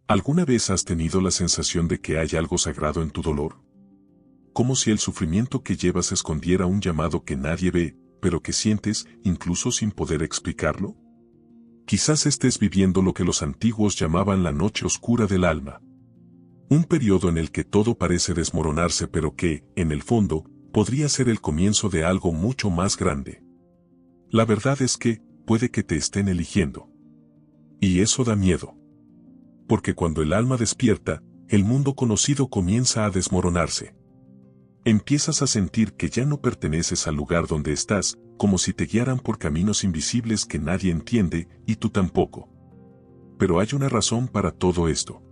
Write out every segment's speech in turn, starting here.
¿Alguna vez has tenido la sensación de que hay algo sagrado en tu dolor? Como si el sufrimiento que llevas escondiera un llamado que nadie ve, pero que sientes, incluso sin poder explicarlo. Quizás estés viviendo lo que los antiguos llamaban la noche oscura del alma. Un periodo en el que todo parece desmoronarse pero que, en el fondo, podría ser el comienzo de algo mucho más grande. La verdad es que, puede que te estén eligiendo. Y eso da miedo. Porque cuando el alma despierta, el mundo conocido comienza a desmoronarse. Empiezas a sentir que ya no perteneces al lugar donde estás, como si te guiaran por caminos invisibles que nadie entiende, y tú tampoco. Pero hay una razón para todo esto.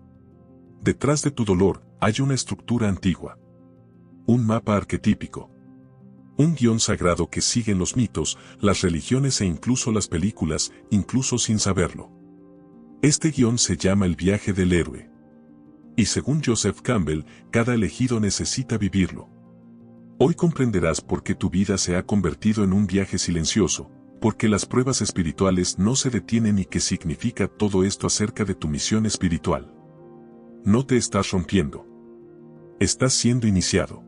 Detrás de tu dolor, hay una estructura antigua. Un mapa arquetípico. Un guión sagrado que siguen los mitos, las religiones e incluso las películas, incluso sin saberlo. Este guión se llama el viaje del héroe. Y según Joseph Campbell, cada elegido necesita vivirlo. Hoy comprenderás por qué tu vida se ha convertido en un viaje silencioso, porque las pruebas espirituales no se detienen y qué significa todo esto acerca de tu misión espiritual. No te estás rompiendo. Estás siendo iniciado.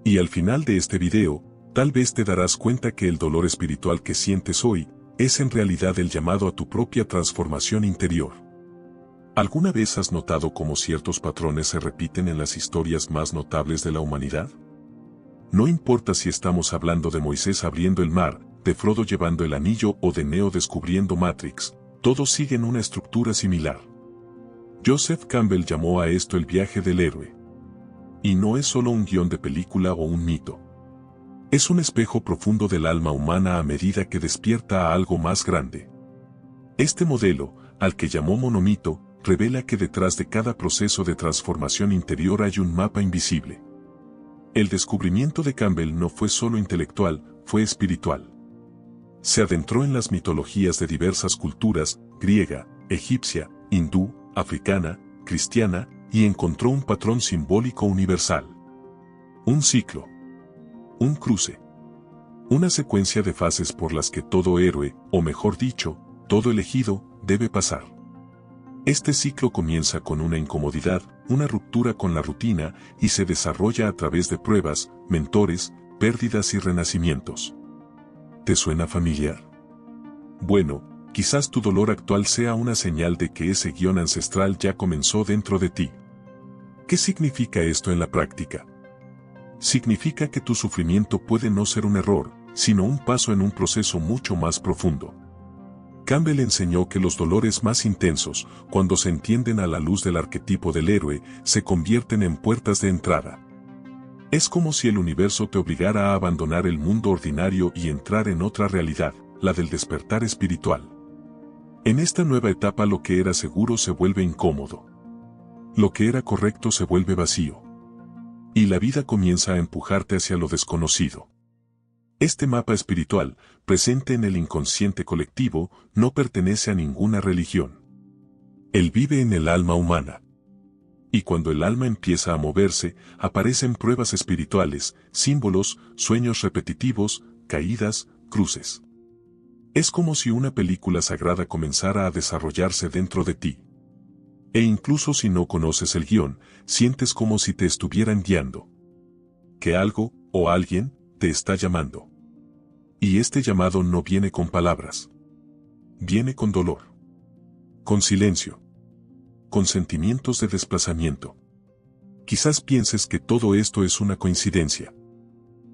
Y al final de este video, tal vez te darás cuenta que el dolor espiritual que sientes hoy, es en realidad el llamado a tu propia transformación interior. ¿Alguna vez has notado cómo ciertos patrones se repiten en las historias más notables de la humanidad? No importa si estamos hablando de Moisés abriendo el mar, de Frodo llevando el anillo o de Neo descubriendo Matrix, todos siguen una estructura similar. Joseph Campbell llamó a esto el viaje del héroe. Y no es solo un guión de película o un mito. Es un espejo profundo del alma humana a medida que despierta a algo más grande. Este modelo, al que llamó monomito, revela que detrás de cada proceso de transformación interior hay un mapa invisible. El descubrimiento de Campbell no fue solo intelectual, fue espiritual. Se adentró en las mitologías de diversas culturas, griega, egipcia, hindú, africana, cristiana, y encontró un patrón simbólico universal. Un ciclo. Un cruce. Una secuencia de fases por las que todo héroe, o mejor dicho, todo elegido, debe pasar. Este ciclo comienza con una incomodidad, una ruptura con la rutina, y se desarrolla a través de pruebas, mentores, pérdidas y renacimientos. ¿Te suena familiar? Bueno, quizás tu dolor actual sea una señal de que ese guión ancestral ya comenzó dentro de ti. ¿Qué significa esto en la práctica? Significa que tu sufrimiento puede no ser un error, sino un paso en un proceso mucho más profundo. Campbell enseñó que los dolores más intensos, cuando se entienden a la luz del arquetipo del héroe, se convierten en puertas de entrada. Es como si el universo te obligara a abandonar el mundo ordinario y entrar en otra realidad, la del despertar espiritual. En esta nueva etapa lo que era seguro se vuelve incómodo. Lo que era correcto se vuelve vacío. Y la vida comienza a empujarte hacia lo desconocido. Este mapa espiritual, presente en el inconsciente colectivo, no pertenece a ninguna religión. Él vive en el alma humana. Y cuando el alma empieza a moverse, aparecen pruebas espirituales, símbolos, sueños repetitivos, caídas, cruces. Es como si una película sagrada comenzara a desarrollarse dentro de ti. E incluso si no conoces el guión, sientes como si te estuvieran guiando. Que algo, o alguien, te está llamando. Y este llamado no viene con palabras. Viene con dolor. Con silencio. Con sentimientos de desplazamiento. Quizás pienses que todo esto es una coincidencia.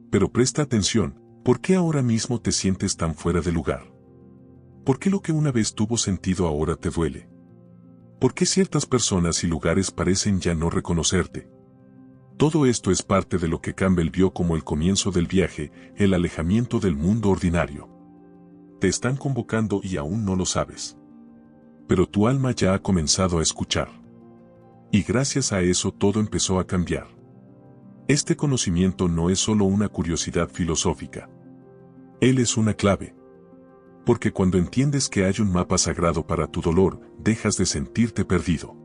Pero presta atención, ¿por qué ahora mismo te sientes tan fuera de lugar? ¿Por qué lo que una vez tuvo sentido ahora te duele? ¿Por qué ciertas personas y lugares parecen ya no reconocerte? Todo esto es parte de lo que Campbell vio como el comienzo del viaje, el alejamiento del mundo ordinario. Te están convocando y aún no lo sabes. Pero tu alma ya ha comenzado a escuchar. Y gracias a eso todo empezó a cambiar. Este conocimiento no es solo una curiosidad filosófica. Él es una clave. Porque cuando entiendes que hay un mapa sagrado para tu dolor, dejas de sentirte perdido.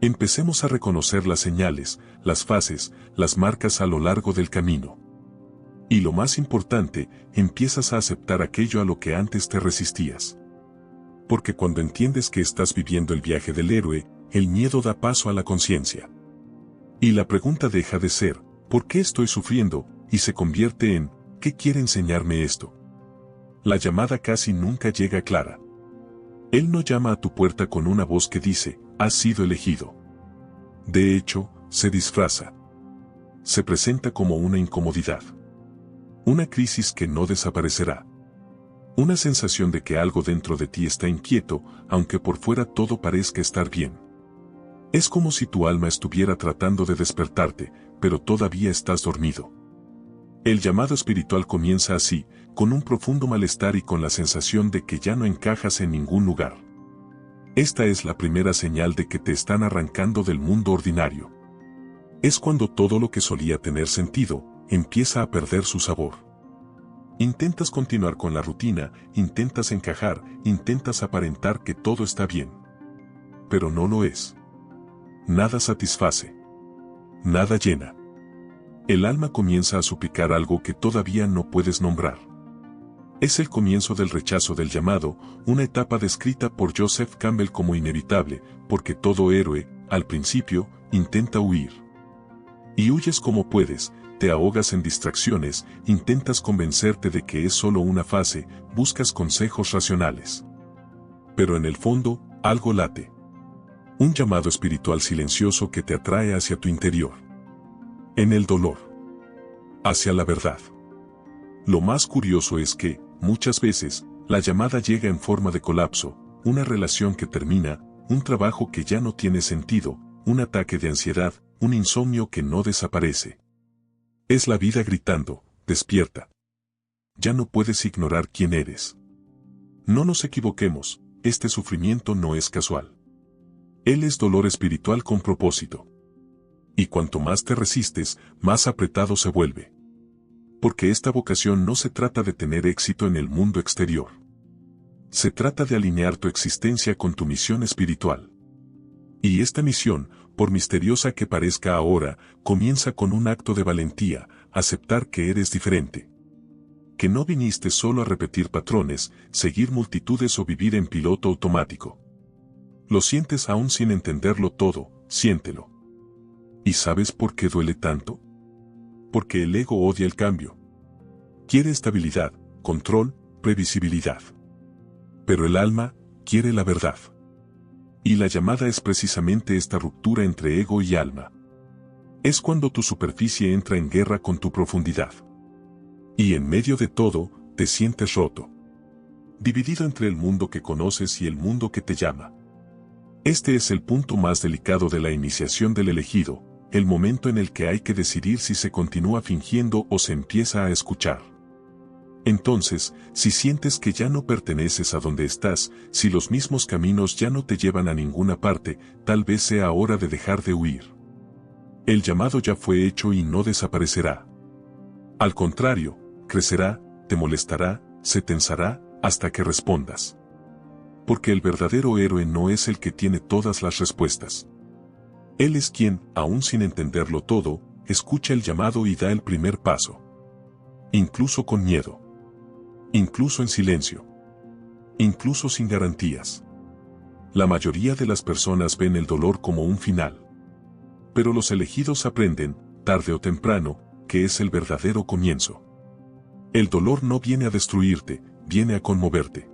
Empecemos a reconocer las señales, las fases, las marcas a lo largo del camino. Y lo más importante, empiezas a aceptar aquello a lo que antes te resistías. Porque cuando entiendes que estás viviendo el viaje del héroe, el miedo da paso a la conciencia. Y la pregunta deja de ser, ¿por qué estoy sufriendo?, y se convierte en, ¿qué quiere enseñarme esto? La llamada casi nunca llega clara. Él no llama a tu puerta con una voz que dice, has sido elegido. De hecho, se disfraza. Se presenta como una incomodidad. Una crisis que no desaparecerá. Una sensación de que algo dentro de ti está inquieto, aunque por fuera todo parezca estar bien. Es como si tu alma estuviera tratando de despertarte, pero todavía estás dormido. El llamado espiritual comienza así, con un profundo malestar y con la sensación de que ya no encajas en ningún lugar. Esta es la primera señal de que te están arrancando del mundo ordinario. Es cuando todo lo que solía tener sentido, empieza a perder su sabor. Intentas continuar con la rutina, intentas encajar, intentas aparentar que todo está bien. Pero no lo es. Nada satisface. Nada llena. El alma comienza a suplicar algo que todavía no puedes nombrar. Es el comienzo del rechazo del llamado, una etapa descrita por Joseph Campbell como inevitable, porque todo héroe, al principio, intenta huir. Y huyes como puedes, te ahogas en distracciones, intentas convencerte de que es solo una fase, buscas consejos racionales. Pero en el fondo, algo late. Un llamado espiritual silencioso que te atrae hacia tu interior. En el dolor. Hacia la verdad. Lo más curioso es que, muchas veces, la llamada llega en forma de colapso, una relación que termina, un trabajo que ya no tiene sentido, un ataque de ansiedad, un insomnio que no desaparece. Es la vida gritando, despierta. Ya no puedes ignorar quién eres. No nos equivoquemos, este sufrimiento no es casual. Él es dolor espiritual con propósito. Y cuanto más te resistes, más apretado se vuelve. Porque esta vocación no se trata de tener éxito en el mundo exterior. Se trata de alinear tu existencia con tu misión espiritual. Y esta misión, por misteriosa que parezca ahora, comienza con un acto de valentía, aceptar que eres diferente. Que no viniste solo a repetir patrones, seguir multitudes o vivir en piloto automático. Lo sientes aún sin entenderlo todo, siéntelo. ¿Y sabes por qué duele tanto? Porque el ego odia el cambio. Quiere estabilidad, control, previsibilidad. Pero el alma quiere la verdad. Y la llamada es precisamente esta ruptura entre ego y alma. Es cuando tu superficie entra en guerra con tu profundidad. Y en medio de todo, te sientes roto. Dividido entre el mundo que conoces y el mundo que te llama. Este es el punto más delicado de la iniciación del elegido, el momento en el que hay que decidir si se continúa fingiendo o se empieza a escuchar. Entonces, si sientes que ya no perteneces a donde estás, si los mismos caminos ya no te llevan a ninguna parte, tal vez sea hora de dejar de huir. El llamado ya fue hecho y no desaparecerá. Al contrario, crecerá, te molestará, se tensará, hasta que respondas. Porque el verdadero héroe no es el que tiene todas las respuestas. Él es quien, aún sin entenderlo todo, escucha el llamado y da el primer paso. Incluso con miedo. Incluso en silencio. Incluso sin garantías. La mayoría de las personas ven el dolor como un final. Pero los elegidos aprenden, tarde o temprano, que es el verdadero comienzo. El dolor no viene a destruirte, viene a conmoverte.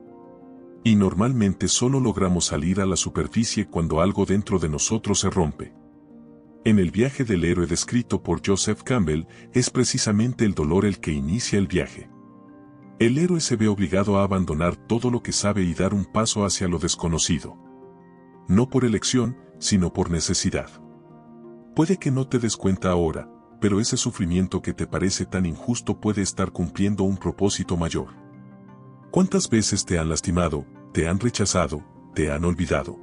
Y normalmente solo logramos salir a la superficie cuando algo dentro de nosotros se rompe. En el viaje del héroe descrito por Joseph Campbell, es precisamente el dolor el que inicia el viaje. El héroe se ve obligado a abandonar todo lo que sabe y dar un paso hacia lo desconocido. No por elección, sino por necesidad. Puede que no te des cuenta ahora, pero ese sufrimiento que te parece tan injusto puede estar cumpliendo un propósito mayor. ¿Cuántas veces te han lastimado, te han rechazado, te han olvidado?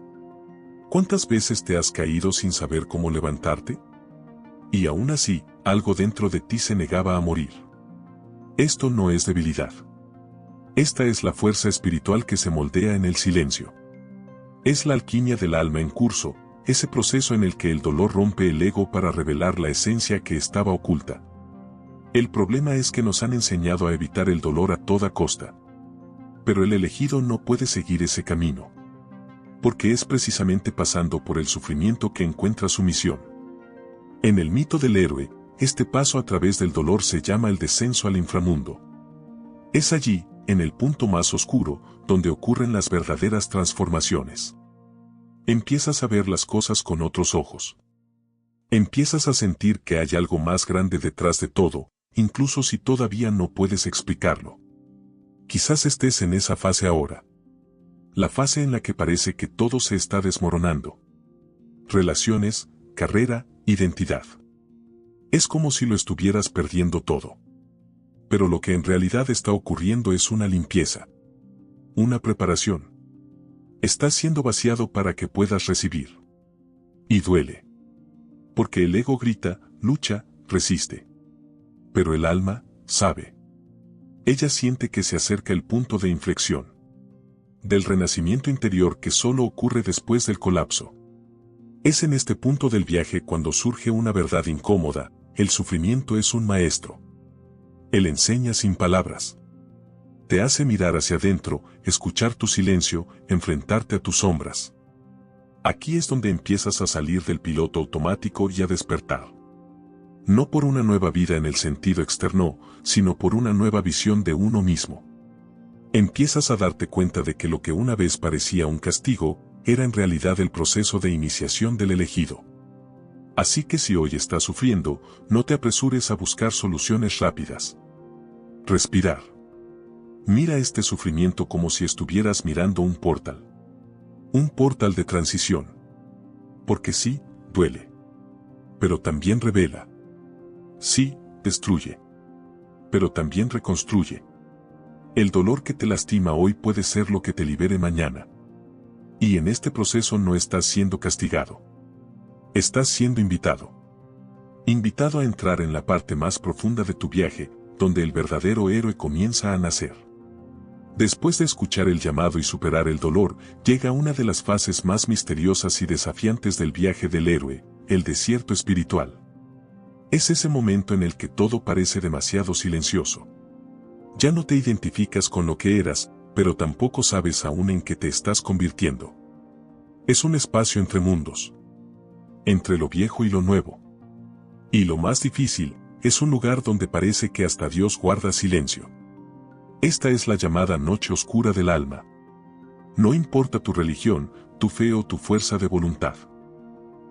¿Cuántas veces te has caído sin saber cómo levantarte? Y aún así, algo dentro de ti se negaba a morir. Esto no es debilidad. Esta es la fuerza espiritual que se moldea en el silencio. Es la alquimia del alma en curso, ese proceso en el que el dolor rompe el ego para revelar la esencia que estaba oculta. El problema es que nos han enseñado a evitar el dolor a toda costa. Pero el elegido no puede seguir ese camino. Porque es precisamente pasando por el sufrimiento que encuentra su misión. En el mito del héroe, este paso a través del dolor se llama el descenso al inframundo. Es allí, en el punto más oscuro, donde ocurren las verdaderas transformaciones. Empiezas a ver las cosas con otros ojos. Empiezas a sentir que hay algo más grande detrás de todo, incluso si todavía no puedes explicarlo. Quizás estés en esa fase ahora. La fase en la que parece que todo se está desmoronando. Relaciones, carrera, identidad. Es como si lo estuvieras perdiendo todo. Pero lo que en realidad está ocurriendo es una limpieza. Una preparación. Estás siendo vaciado para que puedas recibir. Y duele. Porque el ego grita, lucha, resiste. Pero el alma, sabe. Ella siente que se acerca el punto de inflexión. Del renacimiento interior que solo ocurre después del colapso. Es en este punto del viaje cuando surge una verdad incómoda, el sufrimiento es un maestro. Él enseña sin palabras. Te hace mirar hacia adentro, escuchar tu silencio, enfrentarte a tus sombras. Aquí es donde empiezas a salir del piloto automático y a despertar. No por una nueva vida en el sentido externo, sino por una nueva visión de uno mismo. Empiezas a darte cuenta de que lo que una vez parecía un castigo, era en realidad el proceso de iniciación del elegido. Así que si hoy estás sufriendo, no te apresures a buscar soluciones rápidas. Respirar. Mira este sufrimiento como si estuvieras mirando un portal. Un portal de transición. Porque sí, duele. Pero también revela. Sí, destruye. Pero también reconstruye. El dolor que te lastima hoy puede ser lo que te libere mañana. Y en este proceso no estás siendo castigado. Estás siendo invitado. Invitado a entrar en la parte más profunda de tu viaje, donde el verdadero héroe comienza a nacer. Después de escuchar el llamado y superar el dolor, llega una de las fases más misteriosas y desafiantes del viaje del héroe, el desierto espiritual. Es ese momento en el que todo parece demasiado silencioso. Ya no te identificas con lo que eras, pero tampoco sabes aún en qué te estás convirtiendo. Es un espacio entre mundos. Entre lo viejo y lo nuevo. Y lo más difícil, es un lugar donde parece que hasta Dios guarda silencio. Esta es la llamada noche oscura del alma. No importa tu religión, tu fe o tu fuerza de voluntad.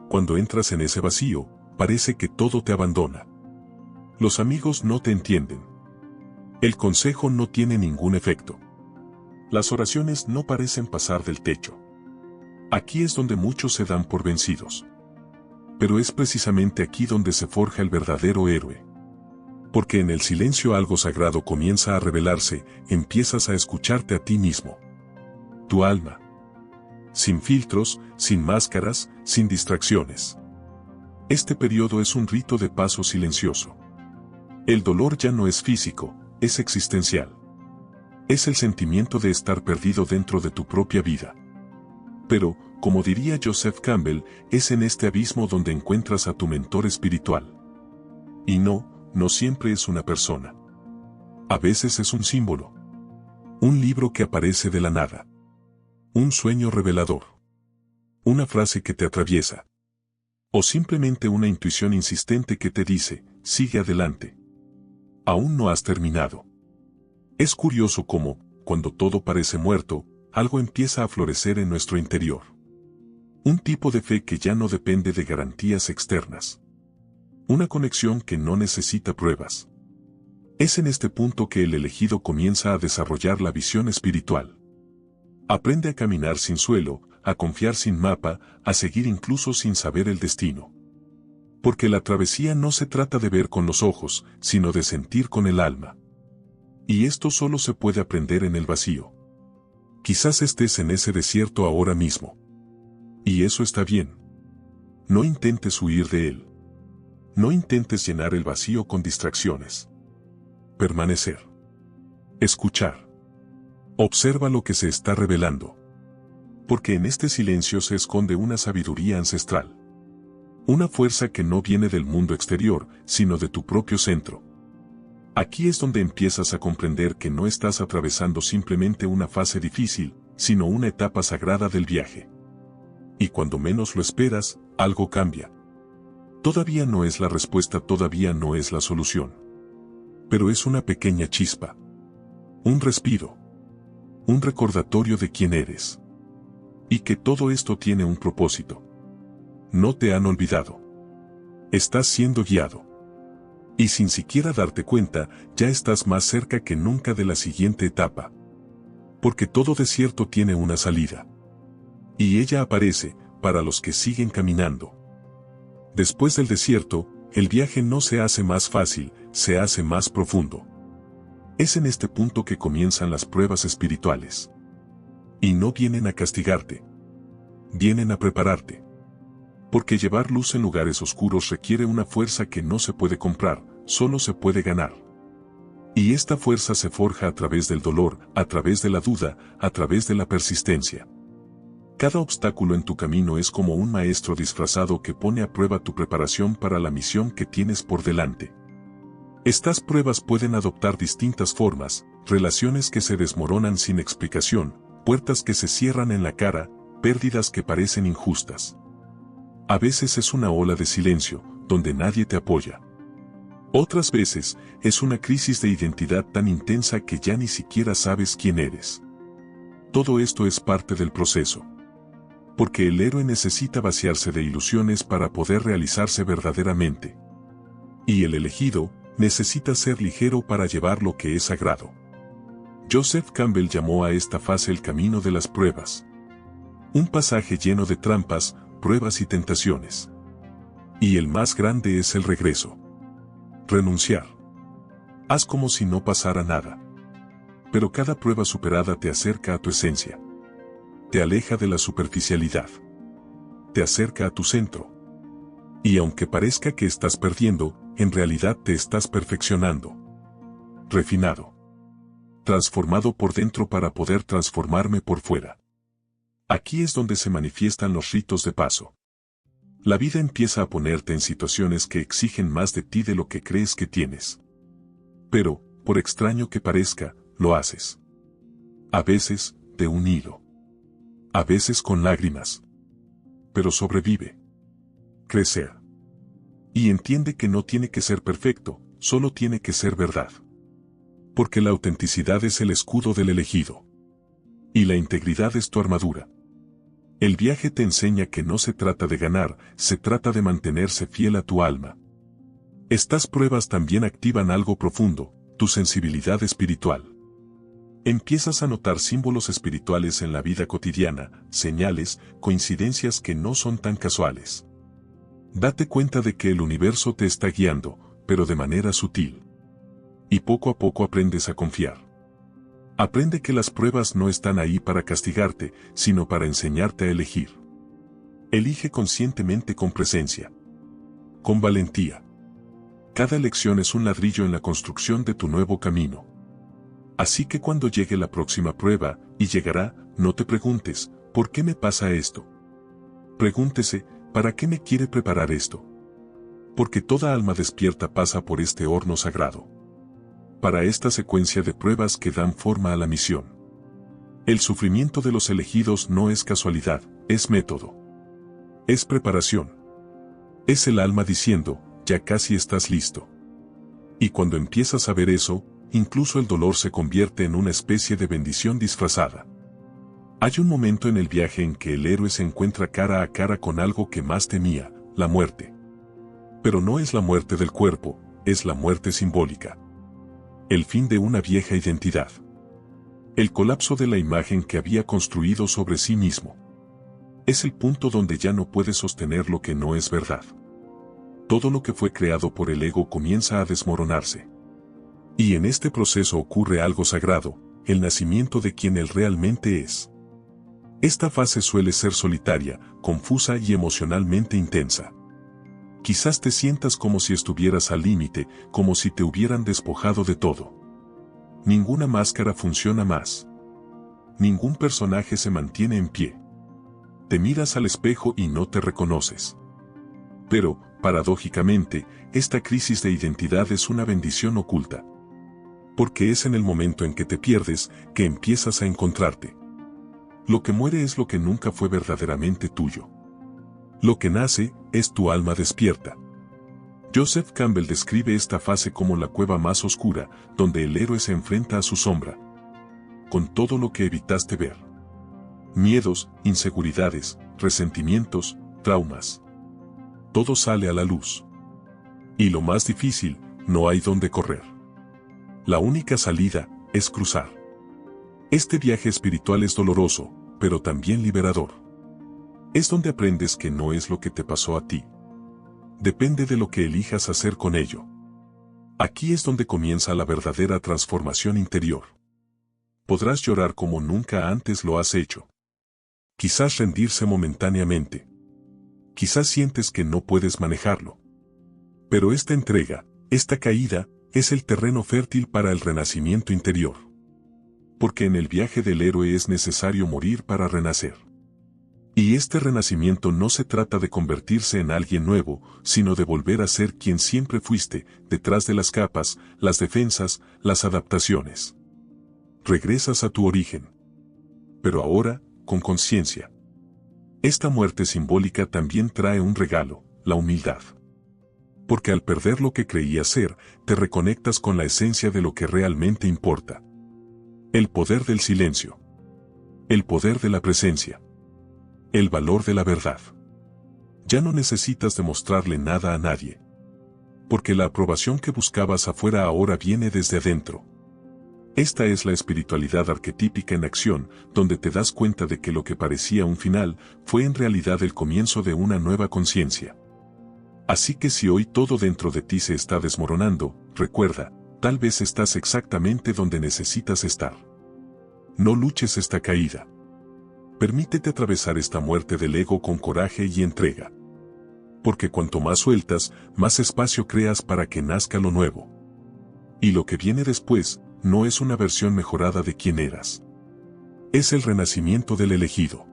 Cuando entras en ese vacío, parece que todo te abandona. Los amigos no te entienden. El consejo no tiene ningún efecto. Las oraciones no parecen pasar del techo. Aquí es donde muchos se dan por vencidos. Pero es precisamente aquí donde se forja el verdadero héroe. Porque en el silencio algo sagrado comienza a revelarse, empiezas a escucharte a ti mismo. Tu alma. Sin filtros, sin máscaras, sin distracciones. Este periodo es un rito de paso silencioso. El dolor ya no es físico, es existencial. Es el sentimiento de estar perdido dentro de tu propia vida. Pero, como diría Joseph Campbell, es en este abismo donde encuentras a tu mentor espiritual. Y no siempre es una persona. A veces es un símbolo. Un libro que aparece de la nada. Un sueño revelador. Una frase que te atraviesa. O simplemente una intuición insistente que te dice, sigue adelante. Aún no has terminado. Es curioso cómo, cuando todo parece muerto, algo empieza a florecer en nuestro interior. Un tipo de fe que ya no depende de garantías externas. Una conexión que no necesita pruebas. Es en este punto que el elegido comienza a desarrollar la visión espiritual. Aprende a caminar sin suelo, a confiar sin mapa, a seguir incluso sin saber el destino. Porque la travesía no se trata de ver con los ojos, sino de sentir con el alma. Y esto solo se puede aprender en el vacío. Quizás estés en ese desierto ahora mismo. Y eso está bien. No intentes huir de él. No intentes llenar el vacío con distracciones. Permanecer. Escuchar. Observa lo que se está revelando. Porque en este silencio se esconde una sabiduría ancestral. Una fuerza que no viene del mundo exterior, sino de tu propio centro. Aquí es donde empiezas a comprender que no estás atravesando simplemente una fase difícil, sino una etapa sagrada del viaje. Y cuando menos lo esperas, algo cambia. Todavía no es la respuesta, todavía no es la solución. Pero es una pequeña chispa. Un respiro. Un recordatorio de quién eres. Y que todo esto tiene un propósito. No te han olvidado. Estás siendo guiado. Y sin siquiera darte cuenta, ya estás más cerca que nunca de la siguiente etapa. Porque todo desierto tiene una salida. Y ella aparece, para los que siguen caminando. Después del desierto, el viaje no se hace más fácil, se hace más profundo. Es en este punto que comienzan las pruebas espirituales. Y no vienen a castigarte. Vienen a prepararte. Porque llevar luz en lugares oscuros requiere una fuerza que no se puede comprar, solo se puede ganar. Y esta fuerza se forja a través del dolor, a través de la duda, a través de la persistencia. Cada obstáculo en tu camino es como un maestro disfrazado que pone a prueba tu preparación para la misión que tienes por delante. Estas pruebas pueden adoptar distintas formas, relaciones que se desmoronan sin explicación, puertas que se cierran en la cara, pérdidas que parecen injustas. A veces es una ola de silencio, donde nadie te apoya. Otras veces, es una crisis de identidad tan intensa que ya ni siquiera sabes quién eres. Todo esto es parte del proceso. Porque el héroe necesita vaciarse de ilusiones para poder realizarse verdaderamente. Y el elegido, necesita ser ligero para llevar lo que es sagrado. Joseph Campbell llamó a esta fase el camino de las pruebas. Un pasaje lleno de trampas, pruebas y tentaciones. Y el más grande es el regreso. Renunciar. Haz como si no pasara nada. Pero cada prueba superada te acerca a tu esencia. Te aleja de la superficialidad. Te acerca a tu centro. Y aunque parezca que estás perdiendo, en realidad te estás perfeccionando. Refinado. Transformado por dentro para poder transformarme por fuera. Aquí es donde se manifiestan los ritos de paso. La vida empieza a ponerte en situaciones que exigen más de ti de lo que crees que tienes. Pero, por extraño que parezca, lo haces. A veces, de un hilo. A veces con lágrimas. Pero sobrevive. Crecer. Y entiende que no tiene que ser perfecto, solo tiene que ser verdad. Porque la autenticidad es el escudo del elegido. Y la integridad es tu armadura. El viaje te enseña que no se trata de ganar, se trata de mantenerse fiel a tu alma. Estas pruebas también activan algo profundo, tu sensibilidad espiritual. Empiezas a notar símbolos espirituales en la vida cotidiana, señales, coincidencias que no son tan casuales. Date cuenta de que el universo te está guiando, pero de manera sutil. Y poco a poco aprendes a confiar. Aprende que las pruebas no están ahí para castigarte, sino para enseñarte a elegir. Elige conscientemente con presencia. Con valentía. Cada elección es un ladrillo en la construcción de tu nuevo camino. Así que cuando llegue la próxima prueba, y llegará, no te preguntes, ¿por qué me pasa esto? Pregúntese, ¿para qué me quiere preparar esto? Porque toda alma despierta pasa por este horno sagrado. Para esta secuencia de pruebas que dan forma a la misión. El sufrimiento de los elegidos no es casualidad, es método. Es preparación. Es el alma diciendo, ya casi estás listo. Y cuando empiezas a ver eso, incluso el dolor se convierte en una especie de bendición disfrazada. Hay un momento en el viaje en que el héroe se encuentra cara a cara con algo que más temía, la muerte. Pero no es la muerte del cuerpo, es la muerte simbólica. El fin de una vieja identidad. El colapso de la imagen que había construido sobre sí mismo. Es el punto donde ya no puede sostener lo que no es verdad. Todo lo que fue creado por el ego comienza a desmoronarse. Y en este proceso ocurre algo sagrado, el nacimiento de quien él realmente es. Esta fase suele ser solitaria, confusa y emocionalmente intensa. Quizás te sientas como si estuvieras al límite, como si te hubieran despojado de todo. Ninguna máscara funciona más. Ningún personaje se mantiene en pie. Te miras al espejo y no te reconoces. Pero, paradójicamente, esta crisis de identidad es una bendición oculta. Porque es en el momento en que te pierdes, que empiezas a encontrarte. Lo que muere es lo que nunca fue verdaderamente tuyo. Lo que nace es tu alma despierta. Joseph Campbell describe esta fase como la cueva más oscura, donde el héroe se enfrenta a su sombra, con todo lo que evitaste ver. Miedos, inseguridades, resentimientos, traumas. Todo sale a la luz. Y lo más difícil, no hay dónde correr. La única salida es cruzar. Este viaje espiritual es doloroso, pero también liberador. Es donde aprendes que no es lo que te pasó a ti. Depende de lo que elijas hacer con ello. Aquí es donde comienza la verdadera transformación interior. Podrás llorar como nunca antes lo has hecho. Quizás rendirse momentáneamente. Quizás sientes que no puedes manejarlo. Pero esta entrega, esta caída, es el terreno fértil para el renacimiento interior. Porque en el viaje del héroe es necesario morir para renacer. Y este renacimiento no se trata de convertirse en alguien nuevo, sino de volver a ser quien siempre fuiste, detrás de las capas, las defensas, las adaptaciones. Regresas a tu origen. Pero ahora, con conciencia. Esta muerte simbólica también trae un regalo, la humildad. Porque al perder lo que creías ser, te reconectas con la esencia de lo que realmente importa. El poder del silencio. El poder de la presencia. El valor de la verdad. Ya no necesitas demostrarle nada a nadie. Porque la aprobación que buscabas afuera ahora viene desde adentro. Esta es la espiritualidad arquetípica en acción, donde te das cuenta de que lo que parecía un final, fue en realidad el comienzo de una nueva conciencia. Así que si hoy todo dentro de ti se está desmoronando, recuerda, tal vez estás exactamente donde necesitas estar. No luches esta caída. Permítete atravesar esta muerte del ego con coraje y entrega. Porque cuanto más sueltas, más espacio creas para que nazca lo nuevo. Y lo que viene después, no es una versión mejorada de quien eras. Es el renacimiento del elegido.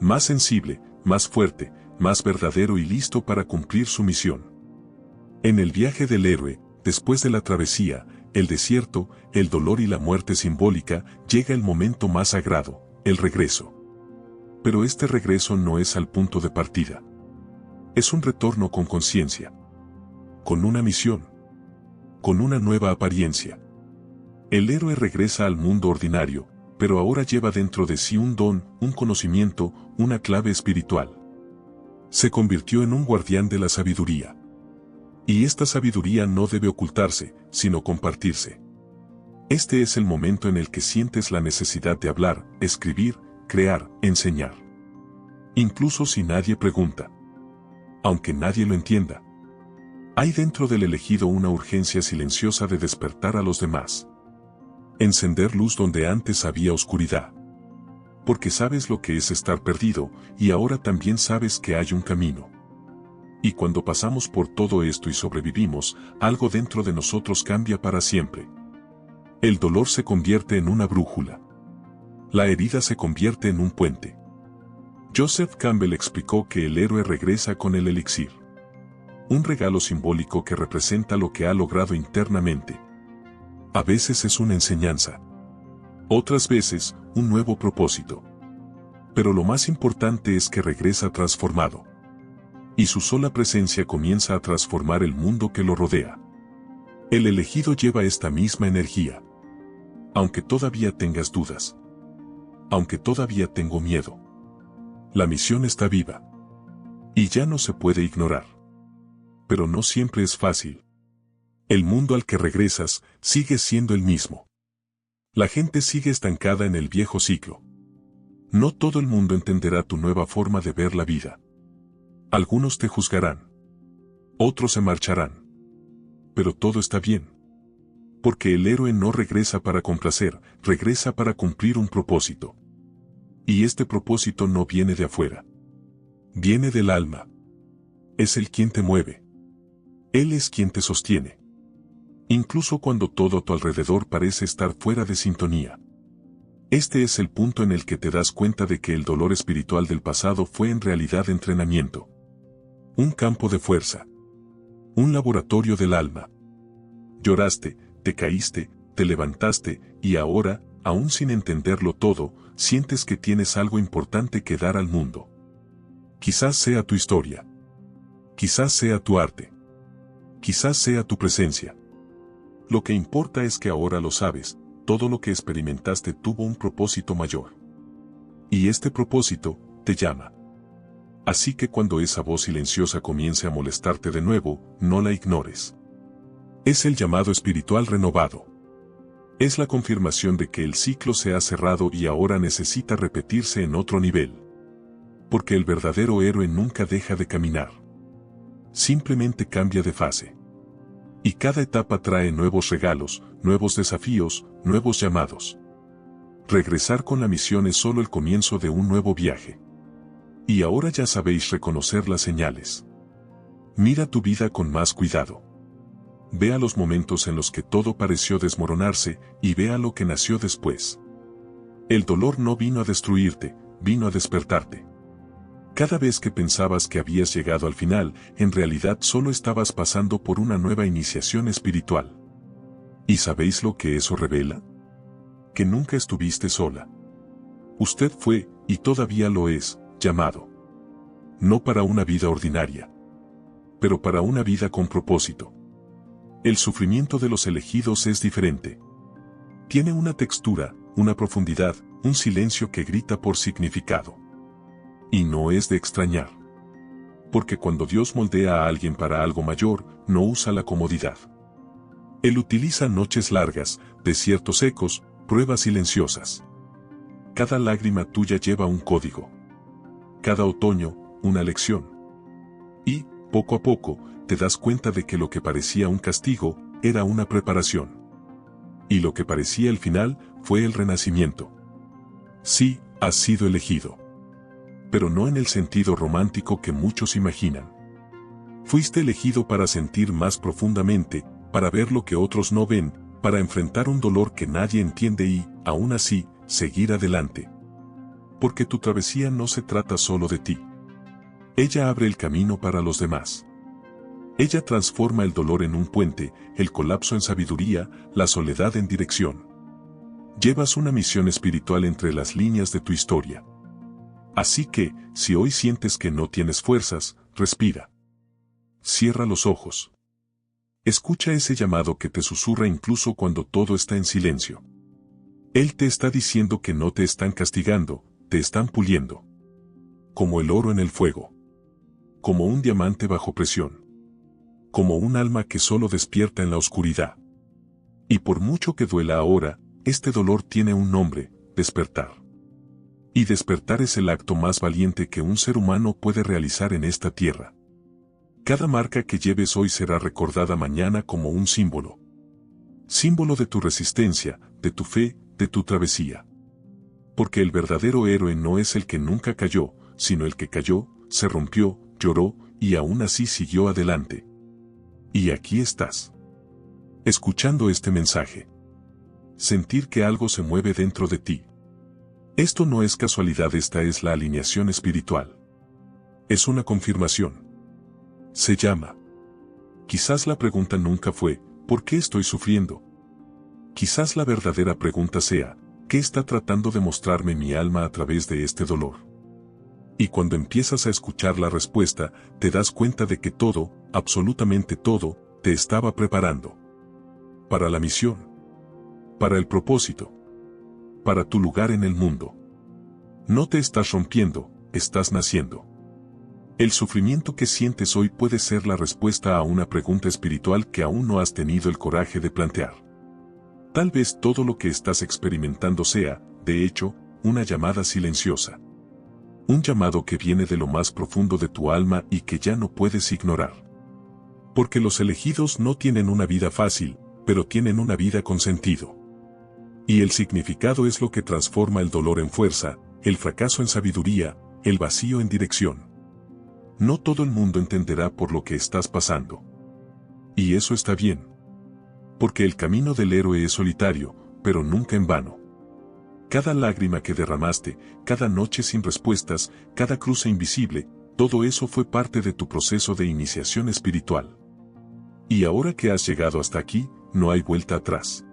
Más sensible, más fuerte, más verdadero y listo para cumplir su misión. En el viaje del héroe, después de la travesía, el desierto, el dolor y la muerte simbólica, llega el momento más sagrado, el regreso. Pero este regreso no es al punto de partida. Es un retorno con conciencia. Con una misión. Con una nueva apariencia. El héroe regresa al mundo ordinario, pero ahora lleva dentro de sí un don, un conocimiento, una clave espiritual. Se convirtió en un guardián de la sabiduría. Y esta sabiduría no debe ocultarse, sino compartirse. Este es el momento en el que sientes la necesidad de hablar, escribir, crear, enseñar. Incluso si nadie pregunta. Aunque nadie lo entienda. Hay dentro del elegido una urgencia silenciosa de despertar a los demás. Encender luz donde antes había oscuridad. Porque sabes lo que es estar perdido, y ahora también sabes que hay un camino. Y cuando pasamos por todo esto y sobrevivimos, algo dentro de nosotros cambia para siempre. El dolor se convierte en una brújula. La herida se convierte en un puente. Joseph Campbell explicó que el héroe regresa con el elixir. Un regalo simbólico que representa lo que ha logrado internamente. A veces es una enseñanza. Otras veces, un nuevo propósito. Pero lo más importante es que regresa transformado. Y su sola presencia comienza a transformar el mundo que lo rodea. El elegido lleva esta misma energía. Aunque todavía tengas dudas. Aunque todavía tengo miedo. La misión está viva. Y ya no se puede ignorar. Pero no siempre es fácil. El mundo al que regresas sigue siendo el mismo. La gente sigue estancada en el viejo ciclo. No todo el mundo entenderá tu nueva forma de ver la vida. Algunos te juzgarán. Otros se marcharán. Pero todo está bien. Porque el héroe no regresa para complacer, regresa para cumplir un propósito. Y este propósito no viene de afuera. Viene del alma. Es Él quien te mueve. Él es quien te sostiene. Incluso cuando todo a tu alrededor parece estar fuera de sintonía. Este es el punto en el que te das cuenta de que el dolor espiritual del pasado fue en realidad entrenamiento. Un campo de fuerza. Un laboratorio del alma. Lloraste, te caíste, te levantaste, y ahora, aún sin entenderlo todo, sientes que tienes algo importante que dar al mundo. Quizás sea tu historia. Quizás sea tu arte. Quizás sea tu presencia. Lo que importa es que ahora lo sabes, todo lo que experimentaste tuvo un propósito mayor. Y este propósito te llama. Así que cuando esa voz silenciosa comience a molestarte de nuevo, no la ignores. Es el llamado espiritual renovado. Es la confirmación de que el ciclo se ha cerrado y ahora necesita repetirse en otro nivel. Porque el verdadero héroe nunca deja de caminar. Simplemente cambia de fase. Y cada etapa trae nuevos regalos, nuevos desafíos, nuevos llamados. Regresar con la misión es solo el comienzo de un nuevo viaje. Y ahora ya sabéis reconocer las señales. Mira tu vida con más cuidado. Vea los momentos en los que todo pareció desmoronarse y vea lo que nació después. El dolor no vino a destruirte, vino a despertarte. Cada vez que pensabas que habías llegado al final, en realidad solo estabas pasando por una nueva iniciación espiritual. ¿Y sabéis lo que eso revela? Que nunca estuviste sola. Usted fue, y todavía lo es, llamado. No para una vida ordinaria, pero para una vida con propósito. El sufrimiento de los elegidos es diferente. Tiene una textura, una profundidad, un silencio que grita por significado. Y no es de extrañar. Porque cuando Dios moldea a alguien para algo mayor, no usa la comodidad. Él utiliza noches largas, desiertos secos, pruebas silenciosas. Cada lágrima tuya lleva un código. Cada otoño, una lección. Y, poco a poco, te das cuenta de que lo que parecía un castigo, era una preparación. Y lo que parecía el final, fue el renacimiento. Sí, has sido elegido. Pero no en el sentido romántico que muchos imaginan. Fuiste elegido para sentir más profundamente, para ver lo que otros no ven, para enfrentar un dolor que nadie entiende y, aún así, seguir adelante. Porque tu travesía no se trata solo de ti. Ella abre el camino para los demás. Ella transforma el dolor en un puente, el colapso en sabiduría, la soledad en dirección. Llevas una misión espiritual entre las líneas de tu historia. Así que, si hoy sientes que no tienes fuerzas, respira. Cierra los ojos. Escucha ese llamado que te susurra incluso cuando todo está en silencio. Él te está diciendo que no te están castigando, te están puliendo. Como el oro en el fuego. Como un diamante bajo presión. Como un alma que solo despierta en la oscuridad. Y por mucho que duela ahora, este dolor tiene un nombre: despertar. Y despertar es el acto más valiente que un ser humano puede realizar en esta tierra. Cada marca que lleves hoy será recordada mañana como un símbolo. Símbolo de tu resistencia, de tu fe, de tu travesía. Porque el verdadero héroe no es el que nunca cayó, sino el que cayó, se rompió, lloró, y aún así siguió adelante. Y aquí estás. Escuchando este mensaje. Sentir que algo se mueve dentro de ti. Esto no es casualidad, esta es la alineación espiritual. Es una confirmación. Se llama. Quizás la pregunta nunca fue, ¿por qué estoy sufriendo? Quizás la verdadera pregunta sea, ¿qué está tratando de mostrarme mi alma a través de este dolor? Y cuando empiezas a escuchar la respuesta, te das cuenta de que todo, absolutamente todo, te estaba preparando. Para la misión. Para el propósito. Para tu lugar en el mundo. No te estás rompiendo, estás naciendo. El sufrimiento que sientes hoy puede ser la respuesta a una pregunta espiritual que aún no has tenido el coraje de plantear. Tal vez todo lo que estás experimentando sea, de hecho, una llamada silenciosa. Un llamado que viene de lo más profundo de tu alma y que ya no puedes ignorar. Porque los elegidos no tienen una vida fácil, pero tienen una vida con sentido. Y el significado es lo que transforma el dolor en fuerza, el fracaso en sabiduría, el vacío en dirección. No todo el mundo entenderá por lo que estás pasando. Y eso está bien. Porque el camino del héroe es solitario, pero nunca en vano. Cada lágrima que derramaste, cada noche sin respuestas, cada cruce invisible, todo eso fue parte de tu proceso de iniciación espiritual. Y ahora que has llegado hasta aquí, no hay vuelta atrás.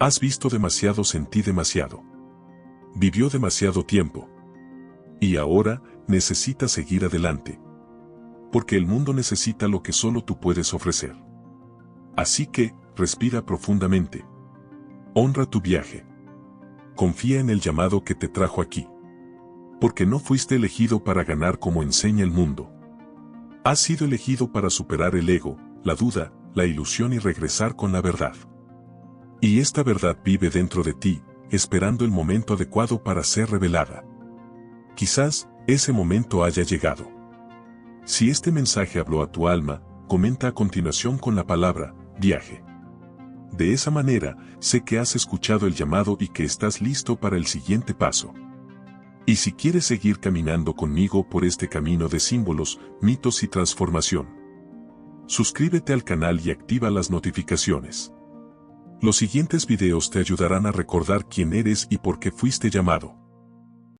Has visto demasiado, sentí demasiado. Vivió demasiado tiempo. Y ahora, necesitas seguir adelante. Porque el mundo necesita lo que solo tú puedes ofrecer. Así que, respira profundamente. Honra tu viaje. Confía en el llamado que te trajo aquí. Porque no fuiste elegido para ganar como enseña el mundo. Has sido elegido para superar el ego, la duda, la ilusión y regresar con la verdad. Y esta verdad vive dentro de ti, esperando el momento adecuado para ser revelada. Quizás, ese momento haya llegado. Si este mensaje habló a tu alma, comenta a continuación con la palabra, viaje. De esa manera, sé que has escuchado el llamado y que estás listo para el siguiente paso. Y si quieres seguir caminando conmigo por este camino de símbolos, mitos y transformación, suscríbete al canal y activa las notificaciones. Los siguientes videos te ayudarán a recordar quién eres y por qué fuiste llamado.